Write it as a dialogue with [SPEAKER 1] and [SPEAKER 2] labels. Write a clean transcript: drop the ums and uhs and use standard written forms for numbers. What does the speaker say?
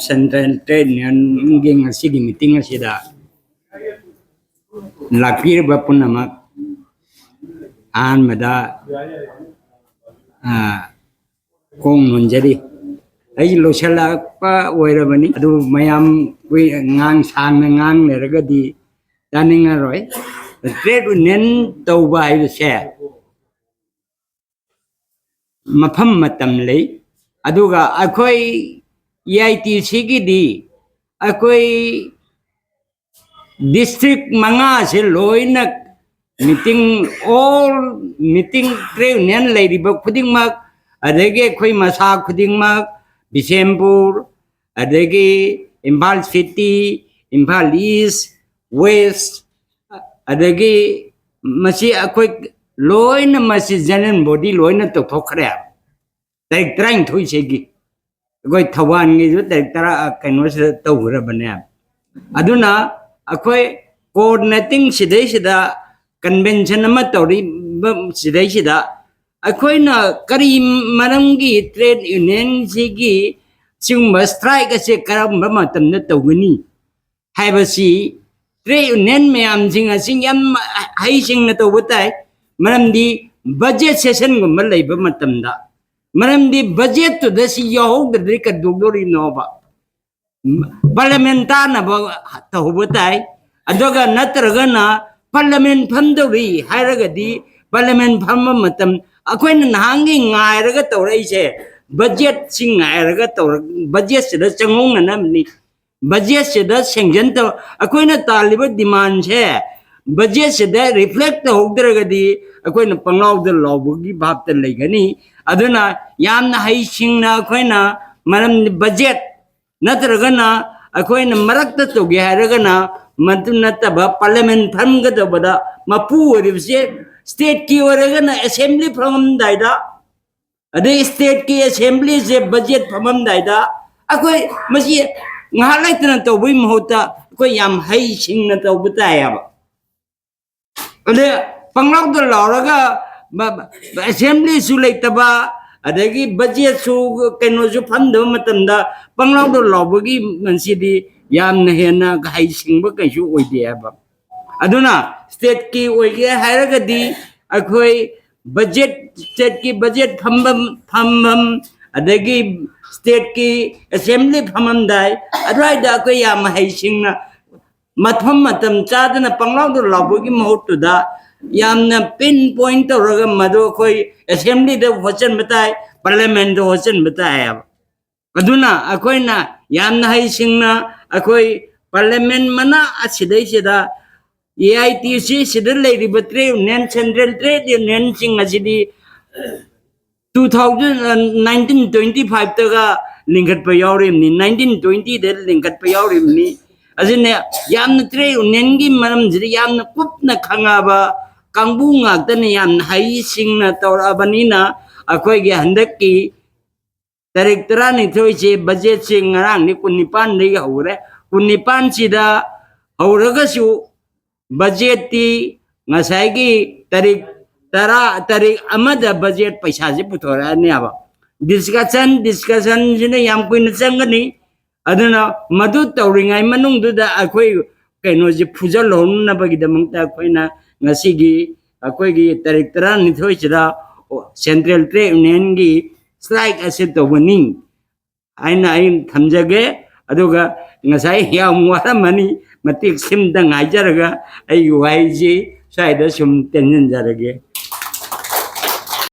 [SPEAKER 1] Central Trade Union ngasi meeting asida lakir bapunamak an mada kong nunjari ai lo shala pa oirabani adu mayam we ngang sang ngang leragadi daninga roi trade union tawba ai se mafam matam lei aduga akhoi EITC gi di akhoi district manga se loina meeting all meeting trade union lady ba khuding mak adege khoi masa khuding mak Bisempur adege Imphal City Imphal East West adege masi akhoi loina masi general body loina to thokre tarik train thui segi goi thawan ngi ju tarik tara kaino se tawra bane aduna akhoi coordinating sidai sida convention ama tori sidai sida akhoi na kari maramgi trade union sigi singma strike ase karam matam na tawni haibasi trade union mayam singa singyam hai sing na tawtai maramdi budget session gumma leiba matamda maramdi budget to the CEO the Rika Dugori Nova Parliamentana Tahubutai Adoga Natragana Parliament Pandori Hiragadi Parliament Pamamatam Aquin hanging Iragatorese budget sing Iragator budget the Changong and Amni budget the Sengento Aquina Taliba demands here budget that reflect the Hogdragadi Aquina Pangau the Lobugi Bapta Legani Aduna Yamna Haishing Aquina Madam budget Natragana Aquina Marakta to Garagana Matunataba Parliament Pangadabada Mapu State Key Oregana Assembly from Dida Ade State Key Assembly is a budget from Dida Aquay Masi Nahalatan to Wim Hota Koyam Haishing Nato Butayaba Ade Pangau the Loraga Assembly Sulaitaba Adagi budget su Kenozu Pando Matanda Pangau the Lobugi Mansidi Yam Nahena Hai Singbook and you with the above. Aduna state key Oya Haragadi Akoi budget state key budget Pambam Adagi state key assembly Pamandai Adraida Koyam Hai Singna Matham Matam Chadana Pangau the Lobugi Motuda Yamna pinpoint or Mado Koi assembly the Hosan Batai Parliament the Hosan Batai Aduna Akoina Yamna Hai Singna Akoi Parliament Mana Asidai Sida EITC Sidal Lady Batre Nen Central Trade Union Sing Asidi 1925 Taga Linkat Payorim ni 1920 that Linkat Payorim ni Azina Yamna Trade Unengi Madam Yamna Kupna Kangaba Kangbunga Tani Yam Hai Singna Tora Abanina Akoi Handaki Directorani Toiche budget sing around Nikunipan de Hore, Kunipan Sida Horagasu budgeti Nasagi Tarik Tarik Amada budget Paisazi Putora Niaba. Discussion in a Yam Queen Sangani Adana Madu Tauring I Manung do the Akoi Kenoji Puzalon Nabagi the Monta Quina Nasigi Akoigi Directorani Toichida Central Trade Nengi Slide asset of winning. I Tamjage, Adoga, Nasai Yamwara money, Matik Sim Dang Ajaraga, AUIG, Side Sum Tenan Jarage.